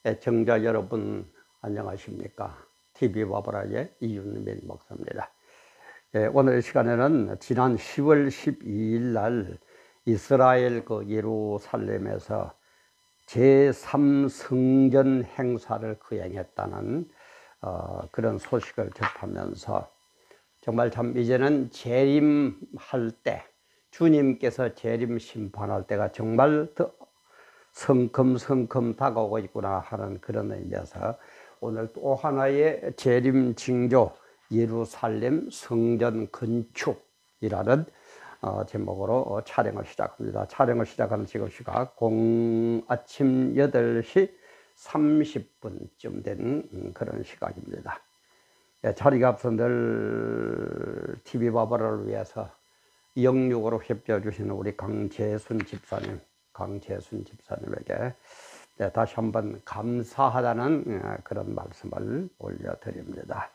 애청자 여러분 안녕하십니까? TV 바보라의 이윤민 목사입니다. 오늘 시간에는 지난 10월 12일 날 이스라엘 예루살렘에서 제3성전 행사를 거행했다는 그런 소식을 접하면서 정말 참 이제는 재림할 때, 주님께서 재림 심판할 때가 정말 더 성큼성큼 다가오고 있구나 하는 그런 의미에서 오늘 또 하나의 재림 징조 예루살렘 성전 건축이라는 제목으로 촬영을 시작합니다. 촬영을 시작하는 지금 시각 아침 8시 30분쯤 된 그런 시각입니다. 자리가 앞서 늘 TV 바보를 위해서 영육으로 협조해 주시는 우리 강재순 집사님에게 다시 한번 감사하다는 그런 말씀을 올려드립니다.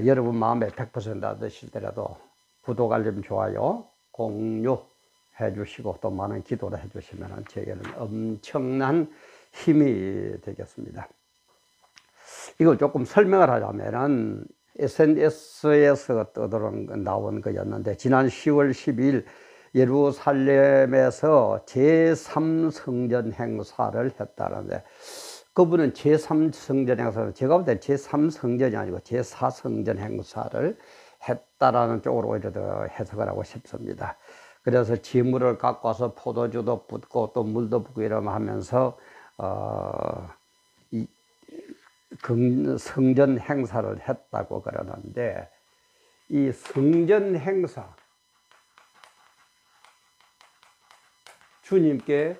여러분 마음에 100% 안 드시더라도 구독, 알림, 좋아요, 공유해 주시고 또 많은 기도를 해 주시면 저에게는 엄청난 힘이 되겠습니다. 이거 조금 설명을 하자면은 SNS에서 나온 거였는데 지난 10월 12일 예루살렘에서 제3성전 행사를 했다는데 그분은 제3성전 행사를 제가 볼 때 제3성전이 아니고 제4성전 행사를 했다라는 쪽으로 오히려 더 해석을 하고 싶습니다. 그래서 지물을 갖고 와서 포도주도 붓고 또 물도 붓고 이러면 하면서 성전 행사를 했다고 그러는데 이 성전 행사 주님께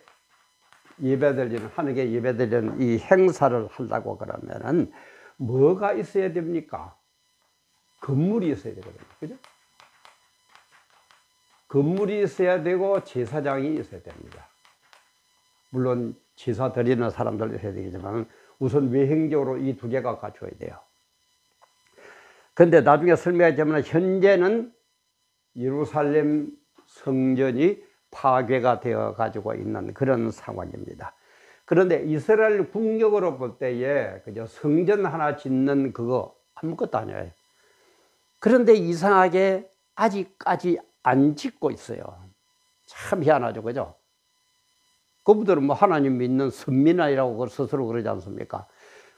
예배드리는 하늘께 예배드리는 이 행사를 하려고 그러면은 뭐가 있어야 됩니까? 건물이 있어야 되거든요. 그죠? 건물이 있어야 되고 제사장이 있어야 됩니다. 물론 제사 드리는 사람들 있어야 되겠지만 우선 외형적으로 이 두 개가 갖춰야 돼요. 근데 나중에 설명하자면 현재는 예루살렘 성전이 파괴가 되어 가지고 있는 그런 상황입니다. 그런데 이스라엘 국력으로 볼 때에 그저 성전 하나 짓는 그거 아무것도 아니에요. 그런데 이상하게 아직까지 안 짓고 있어요. 참 희한하죠, 그죠? 그분들은 뭐 하나님 믿는 선민이라고 스스로 그러지 않습니까?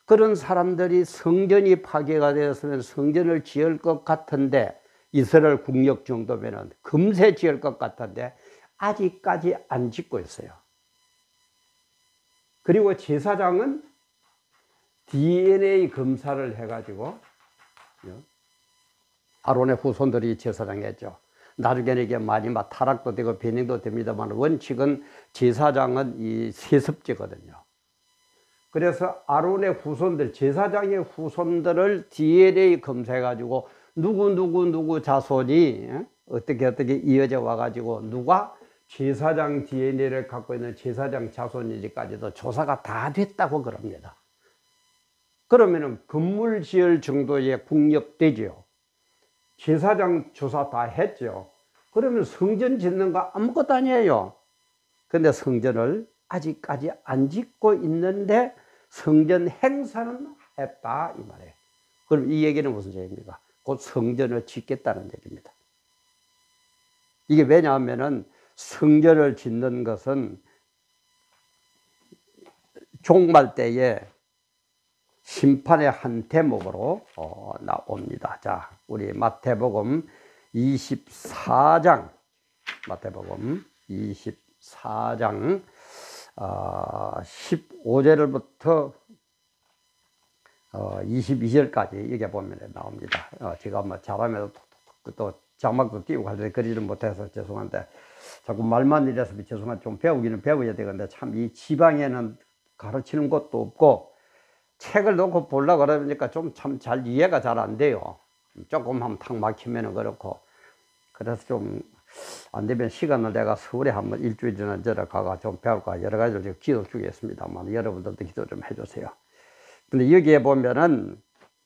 그런 사람들이 성전이 파괴가 되었으면 성전을 지을 것 같은데 이스라엘 국력 정도면은 금세 지을 것 같은데 아직까지 안 짓고 있어요. 그리고 제사장은 DNA 검사를 해가지고 아론의 후손들이 제사장 했죠. 나중에는 이게 많이 막 타락도 되고 변형도 됩니다만 원칙은 제사장은 이 세습제거든요. 그래서 아론의 후손들, 제사장의 후손들을 DNA 검사해가지고 누구 자손이 어떻게 이어져 와가지고 누가 제사장 DNA를 갖고 있는 제사장 자손인지까지도 조사가 다 됐다고 그럽니다. 그러면은 건물 지을 정도의 국력 되죠. 제사장 조사 다 했죠. 그러면 성전 짓는 거 아무것도 아니에요. 근데 성전을 아직까지 안 짓고 있는데 성전 행사는 했다 이 말이에요. 그럼 이 얘기는 무슨 얘기입니까? 곧 성전을 짓겠다는 얘기입니다. 이게 왜냐하면은 성전을 짓는 것은 종말 때에 심판의 한 대목으로 나옵니다. 자, 우리 마태복음 24장 15절부터 22절까지 여기 보면 나옵니다. 제가 뭐 잘하면 또 자막도 띄우고 할 때 그리지는 못해서 죄송한데 자꾸 말만 이래서 죄송한데 좀 배우기는 배워야 되는데 참 이 지방에는 가르치는 것도 없고 책을 놓고 보려고 그러니까 좀 참 잘 이해가 잘 안 돼요. 조금 하면 탁 막히면은 그렇고 그래서 좀 안 되면 시간을 내가 서울에 한번 일주일 전에 가가 좀 배울까 여러 가지로 기도 주겠습니다만 여러분들도 기도 좀 해주세요. 근데 여기에 보면은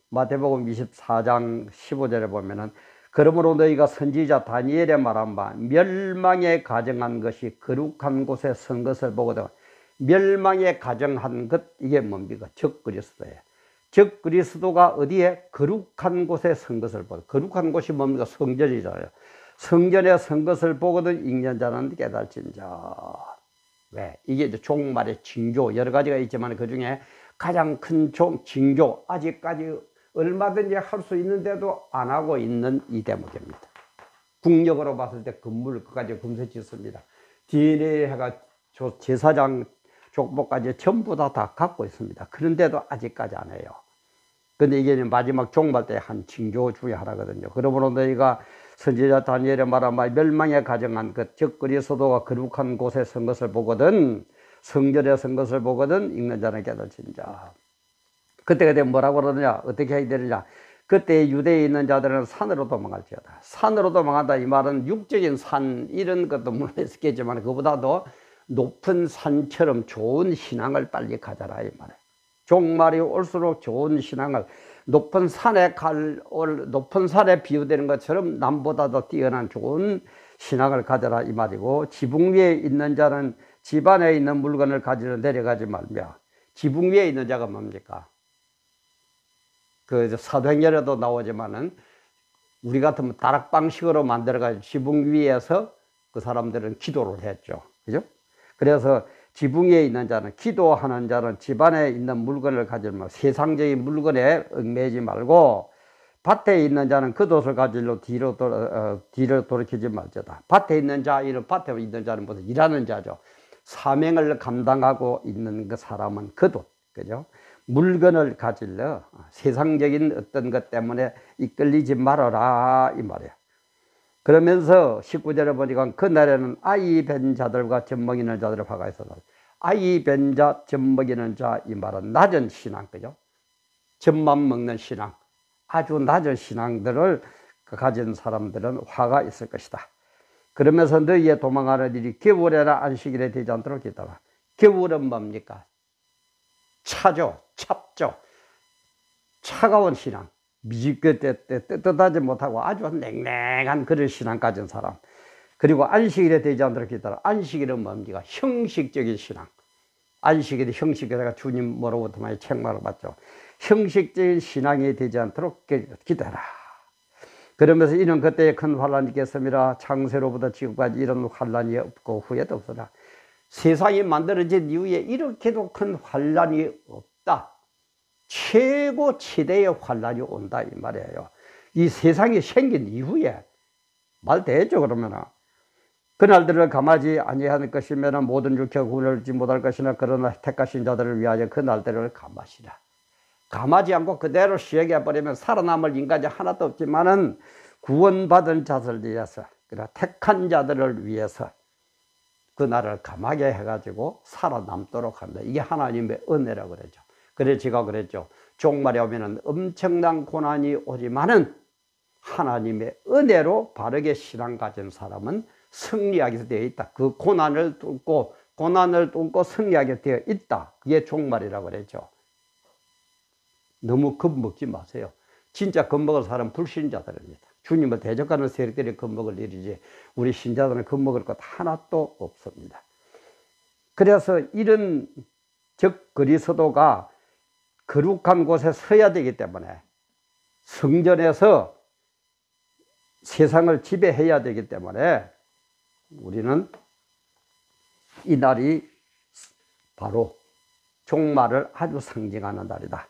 마태복음 24장 15절에 보면은 그러므로 너희가 선지자 다니엘의 말한 바 멸망에 가정한 것이 거룩한 곳에 선 것을 보거든 멸망에 가정한 것, 이게 뭡니까? 적그리스도예요. 적그리스도가 어디에? 거룩한 곳에 선 것을 보고, 거룩한 곳이 뭡니까? 성전이잖아요. 성전에 선 것을 보거든 읽는 자는 깨달진자. 왜? 이게 이제 종말의 징조, 여러 가지가 있지만 그 중에 가장 큰 징조, 아직까지 얼마든지 할 수 있는데도 안 하고 있는 이 대목입니다. 국력으로 봤을 때 건물 그까지 금세 짓습니다. DNA가 제사장 족보까지 전부 다 갖고 있습니다. 그런데도 아직까지 안 해요. 근데 이게 마지막 종말 때 한 징조 중에 하나거든요. 그러므로 너희가 선지자 다니엘의 말한 말 멸망에 가정한 것, 즉 그리스도가 거룩한 곳에 선 것을 보거든, 성전에 선 것을 보거든 읽는 자는 깨달지니라. 그때 뭐라고 그러느냐, 어떻게 해야 되느냐. 그때 유대에 있는 자들은 산으로 도망갈지어다. 산으로 도망한다 이 말은 육적인 산 이런 것도 물론 있겠지만 그보다도 높은 산처럼 좋은 신앙을 빨리 가져라 이 말이에요. 종말이 올수록 좋은 신앙을, 높은 산에 높은 산에 비유되는 것처럼 남보다도 뛰어난 좋은 신앙을 가져라 이 말이고, 지붕 위에 있는 자는 집안에 있는 물건을 가지러 내려가지 말며. 지붕 위에 있는 자가 뭡니까? 그 사도행전에도 나오지만은 우리 같으면 다락방식으로 만들어가지고 지붕 위에서 그 사람들은 기도를 했죠. 그죠? 그래서 지붕 위에 있는 자는, 기도하는 자는 집안에 있는 물건을 가지면 세상적인 물건에 얽매이지 말고, 밭에 있는 자는 그 돛을 가지러 뒤로 돌이키지 말지어다. 밭에 있는 자, 이런 밭에 있는 자는 무슨 일하는 자죠. 사명을 감당하고 있는 그 사람은 그 돛, 그죠? 물건을 가질러 세상적인 어떤 것 때문에 이끌리지 말아라 이 말이에요. 그러면서 19절에 보니까 그날에는 아이 벤 자들과 젖먹이는 자들의 화가 있어서, 아이 벤 자, 젖먹이는 자 이 말은 낮은 신앙, 그죠? 젖만 먹는 신앙, 아주 낮은 신앙들을 가진 사람들은 화가 있을 것이다. 그러면서 너희의 도망하는 일이 겨울에나 안식일에 되지 않도록 기다라. 겨울은 뭡니까? 차죠, 찹죠. 차가운 신앙, 뜨뜻하지 못하고 아주 냉랭한 그런 신앙 가진 사람. 그리고 안식일에 되지 않도록 기다라. 안식일은 뭡니까? 형식적인 신앙. 안식일이 형식이라가 주님 뭐로부터 많이 책망을 받죠. 형식적인 신앙이 되지 않도록 기다라. 그러면서 이는 그때에 큰 환란이 있겠습니다. 창세로부터 지금까지 이런 환란이 없고 후에도 없으라. 세상이 만들어진 이후에 이렇게도 큰 환란이 없다. 최고 최대의 환란이 온다 이 말이에요. 이 세상이 생긴 이후에 말 되죠. 그러면은 그날들을 감하지 아니하는 것이면 모든 육체가 구원을 얻지 못할 것이나 그러나 택하신 자들을 위하여 그날들을 감하시라. 감하지 않고 그대로 시행해 버리면 살아남을 인간이 하나도 없지만은 구원받은 자들을 위해서, 그러나 택한 자들을 위해서 그날을 감하게 해가지고 살아남도록 합니다. 이게 하나님의 은혜라고 그러죠. 그래서 제가 그랬죠. 종말에 오면은 엄청난 고난이 오지만은 하나님의 은혜로 바르게 신앙 가진 사람은 승리하게 되어 있다. 그 고난을 뚫고 승리하게 되어 있다. 그게 종말이라고 그랬죠. 너무 겁먹지 마세요. 진짜 겁먹을 사람은 불신자들입니다. 주님을 대적하는 세력들이 겁먹을 일이지 우리 신자들은 겁먹을 것 하나도 없습니다. 그래서 이런 즉 그리스도가 거룩한 곳에 서야 되기 때문에, 성전에서 세상을 지배해야 되기 때문에 우리는 이 날이 바로 종말을 아주 상징하는 날이다.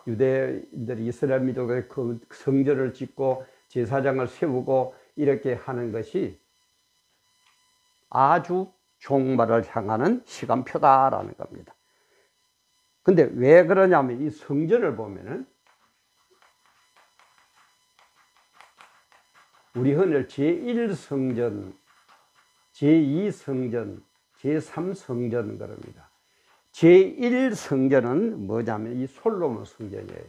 유대인들이 이스라엘 민족의 그 성전을 짓고 제사장을 세우고 이렇게 하는 것이 아주 종말을 향하는 시간표다라는 겁니다. 근데 왜 그러냐면 이 성전을 보면은 우리 흔히 제1성전, 제2성전, 제3성전 그럽니다. 제1성전은 뭐냐면 이 솔로몬 성전이에요.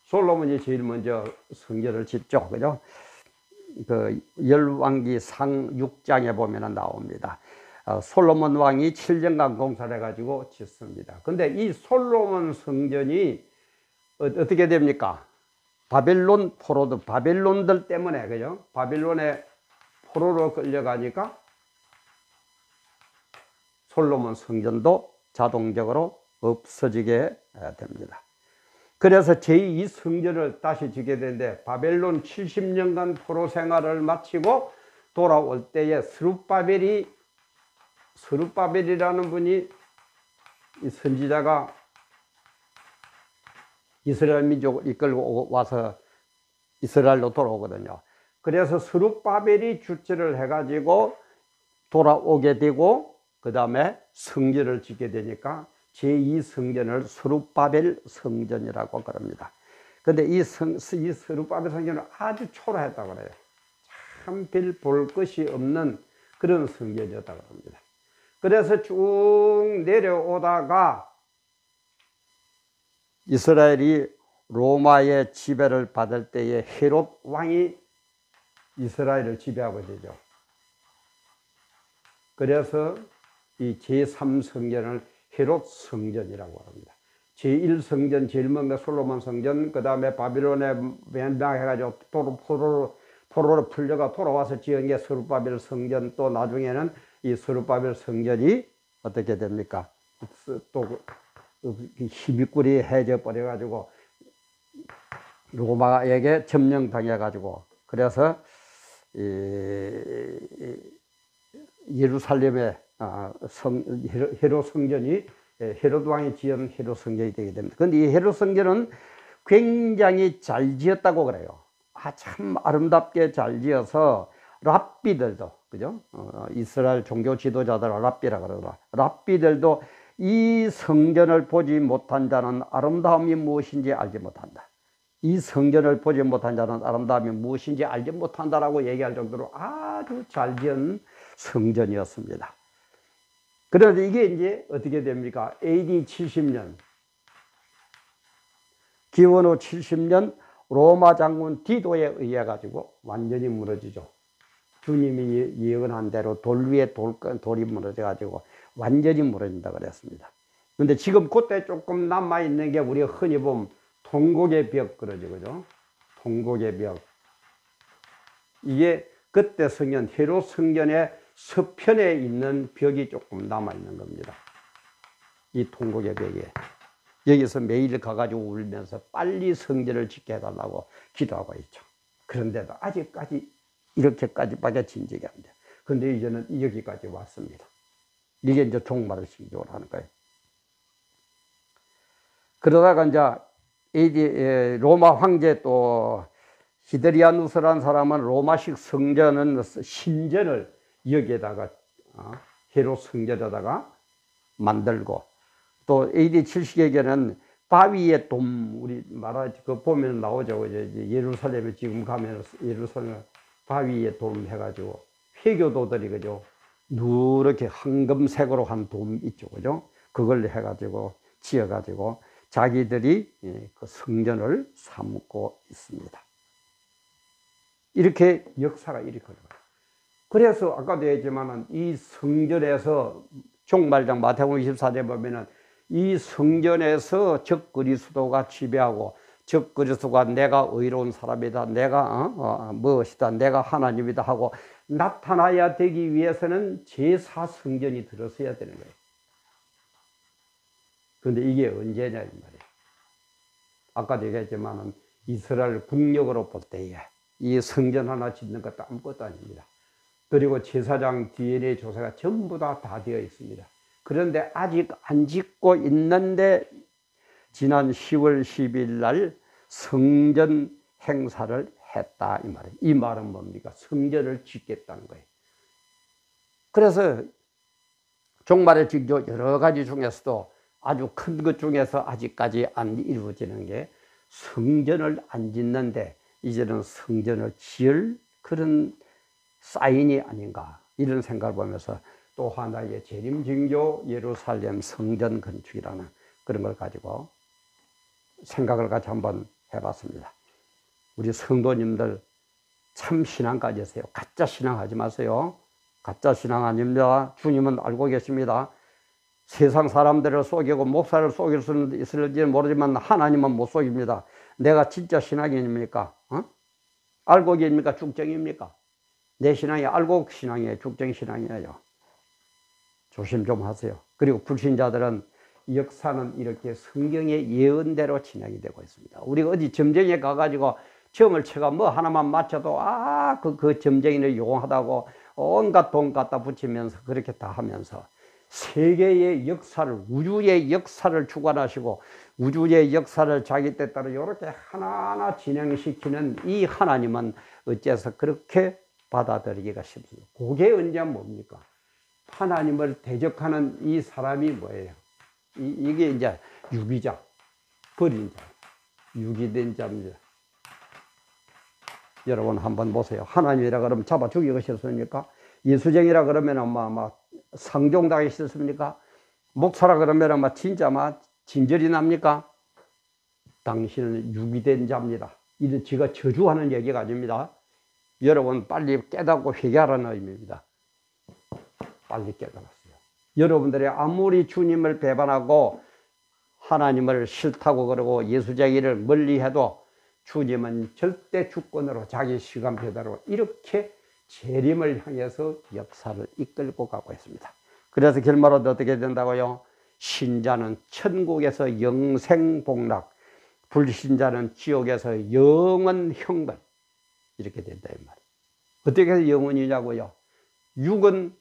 솔로몬이 제일 먼저 성전을 짓죠. 그죠? 그 열왕기 상 6장에 보면 나옵니다. 솔로몬 왕이 7년간 공사를 해가지고 짓습니다. 근데 이 솔로몬 성전이 어떻게 됩니까? 바벨론 포로들, 바벨론들 때문에, 그죠? 바벨론의 포로로 끌려가니까 솔로몬 성전도 자동적으로 없어지게 됩니다. 그래서 제2 성전을 다시 짓게 되는데 바벨론 70년간 포로 생활을 마치고 돌아올 때에 스룹바벨이라는 분이 이 선지자가 이스라엘 민족을 이끌고 와서 이스라엘로 돌아오거든요. 그래서 스룹바벨이 주최를 해가지고 돌아오게 되고 그 다음에 성전을 짓게 되니까 제2성전을 스룹바벨 성전이라고 그럽니다. 근데 이 스룹바벨 성전은 아주 초라했다고 그래요. 참 별 볼 것이 없는 그런 성전이었다고 합니다. 그래서 쭉 내려오다가 이스라엘이 로마의 지배를 받을 때에 헤롯 왕이 이스라엘을 지배하게 되죠. 그래서 이 제3성전을 헤롯 성전이라고 합니다. 제1성전, 제일 먼저 솔로몬 성전, 그 다음에 바빌론에 멸망해가지고 포로로 풀려가 돌아와서 지은 게 스룹바벨 성전, 또 나중에는 이 스룹바벨 성전이 어떻게 됩니까? 또 힘이 꿀이 해져 버려가지고 로마에게 점령당해가지고 그래서 예루살렘의 헤롯 성전이 헤롯 왕이 지은 헤롯 성전이 되게 됩니다. 그런데 이 헤롯 성전은 굉장히 잘 지었다고 그래요. 참 아름답게 잘 지어서 랍비들도 그죠? 이스라엘 종교 지도자들 랍비라 그러더라. 랍비들도 이 성전을 보지 못한 자는 아름다움이 무엇인지 알지 못한다. 이 성전을 보지 못한 자는 아름다움이 무엇인지 알지 못한다라고 얘기할 정도로 아주 잘 지은 성전이었습니다. 그런데 이게 이제 어떻게 됩니까? AD 70년, 기원 후 70년 로마 장군 디도에 의해 가지고 완전히 무너지죠. 주님이 예언한 대로 돌 위에 돌이 무너져 가지고 완전히 무너진다 그랬습니다. 근데 지금 그때 조금 남아 있는 게 우리가 흔히 보면 통곡의 벽 그러죠, 그죠? 통곡의 벽. 이게 그때 성전 헤롯 성전의 서편에 있는 벽이 조금 남아 있는 겁니다. 이 통곡의 벽에 여기서 매일 가가지고 울면서 빨리 성전을 짓게 해달라고 기도하고 있죠. 그런데도 아직까지 이렇게까지밖에 진 적이 안 돼요. 그런데 이제는 여기까지 왔습니다. 이게 이제 종말을 징조를 하는 거예요. 그러다가 이제 로마 황제 또 히드리아누스라는 사람은 로마식 성전은 신전을 여기에다가 헤롯 성전에다가 만들고 또 AD 70년에는 바위의 돔 우리 그 보면 나오죠. 이제 예루살렘에 지금 가면 예루살렘 바위의 돔 해가지고 회교도들이 그죠. 누렇게 황금색으로 한 돔 있죠, 그죠? 그걸 해가지고 지어가지고 자기들이 그 성전을 삼고 있습니다. 이렇게 역사가 이렇게 흘러가요. 그래서 아까도 얘기했지만은 이 성전에서 종말장 마태복음 24장에 보면은 이 성전에서 적 그리스도가 지배하고 적 그리스도가 내가 의로운 사람이다, 내가 무엇이다, 내가 하나님이다 하고 나타나야 되기 위해서는 제4성전이 들어서야 되는 거예요. 그런데 이게 언제냐 이 말이에요. 아까도 얘기했지만은 이스라엘 국력으로 볼 때에 이 성전 하나 짓는 것도 아무것도 아닙니다. 그리고 제사장 DNA 조사가 전부 다 되어 있습니다. 그런데 아직 안 짓고 있는데 지난 10월 10일 날 성전 행사를 했다 이 말이에요. 이 말은 뭡니까? 성전을 짓겠다는 거예요. 그래서 종말의 징조 여러 가지 중에서도 아주 큰 것 중에서 아직까지 안 이루어지는 게 성전을 안 짓는데 이제는 성전을 지을 그런 사인이 아닌가 이런 생각을 보면서 또 하나의 재림징조 예루살렘 성전 건축이라는 그런 걸 가지고 생각을 같이 한번 해봤습니다. 우리 성도님들 참 신앙까지 하세요. 가짜 신앙하지 마세요. 가짜 신앙 아닙니다. 주님은 알고 계십니다. 세상 사람들을 속이고 목사를 속일 수는 있을지 모르지만 하나님은 못 속입니다. 내가 진짜 신앙인입니까? 알고 계십니까? 죽정입니까? 내 신앙이 알고 신앙이에요. 죽정 신앙이에요. 조심 좀 하세요. 그리고 불신자들은 역사는 이렇게 성경의 예언대로 진행이 되고 있습니다. 우리가 어디 점쟁이에 가가지고 점을 쳐가 뭐 하나만 맞춰도 그 점쟁이를 용하다고 온갖 돈 갖다 붙이면서 그렇게 다 하면서 세계의 역사를, 우주의 역사를 주관하시고 우주의 역사를 자기 뜻대로 이렇게 하나하나 진행시키는 이 하나님은 어째서 그렇게 받아들이기가 쉽습니까? 그게 언제 뭡니까? 하나님을 대적하는 이 사람이 뭐예요? 이게 이제 유기자, 버린 자, 유기된 자입니다. 여러분 한번 보세요. 하나님이라 그러면 잡아 죽이기 싫습니까? 예수쟁이라 그러면 막 상종당하기 싫습니까? 목사라 그러면 막 진짜 막 진절이 납니까? 당신은 유기된 자입니다. 이는 제가 저주하는 얘기가 아닙니다. 여러분 빨리 깨닫고 회개하라는 의미입니다. 빨리 깨달았어요. 여러분들이 아무리 주님을 배반하고 하나님을 싫다고 그러고 예수쟁이를 멀리해도 주님은 절대 주권으로 자기 시간표대로 이렇게 재림을 향해서 역사를 이끌고 가고 있습니다. 그래서 결말은 어떻게 된다고요? 신자는 천국에서 영생복락, 불신자는 지옥에서 영원 형벌, 이렇게 된다 이 말이에요. 어떻게 해서 영원이냐고요? 육은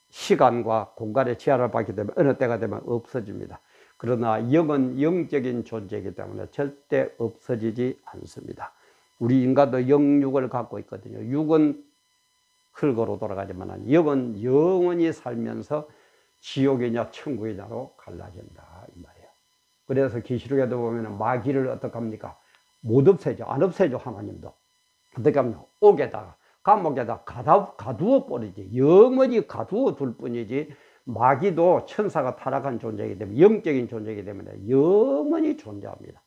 시간과 공간의 제한을 받기 때문에 어느 때가 되면 없어집니다. 그러나 영은 영적인 존재이기 때문에 절대 없어지지 않습니다. 우리 인간도 영육을 갖고 있거든요. 육은 흙으로 돌아가지만 영은 영원히 살면서 지옥이냐 천국이냐로 갈라진다 이 말이에요. 그래서 계시록에도 보면 마귀를 어떻게 합니까? 못 없애죠. 안 없애죠. 하나님도. 어떻게 합니까? 옥에다가 감옥에다 가두어 버리지. 영원히 가두어 둘 뿐이지. 마귀도 천사가 타락한 존재이기 때문에 영적인 존재이기 때문에 영원히 존재합니다.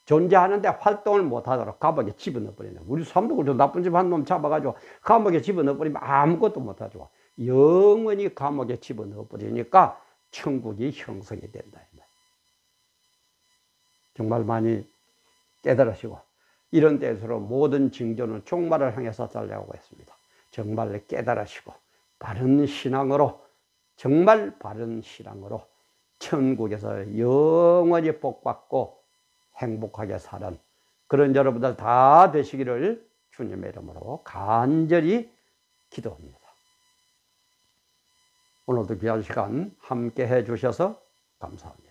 존재하는데 활동을 못하도록 감옥에 집어넣어 버리네. 우리 사람도 그렇죠. 나쁜 짓 한 놈 잡아가지고 감옥에 집어넣어 버리면 아무것도 못하죠. 영원히 감옥에 집어넣어 버리니까 천국이 형성이 된다. 정말 많이 깨달으시고 이런 데서로 모든 징조는 종말을 향해서 달려가고 있습니다. 정말 깨달으시고 바른 신앙으로, 정말 바른 신앙으로 천국에서 영원히 복받고 행복하게 사는 그런 여러분들 다 되시기를 주님의 이름으로 간절히 기도합니다. 오늘도 귀한 시간 함께 해 주셔서 감사합니다.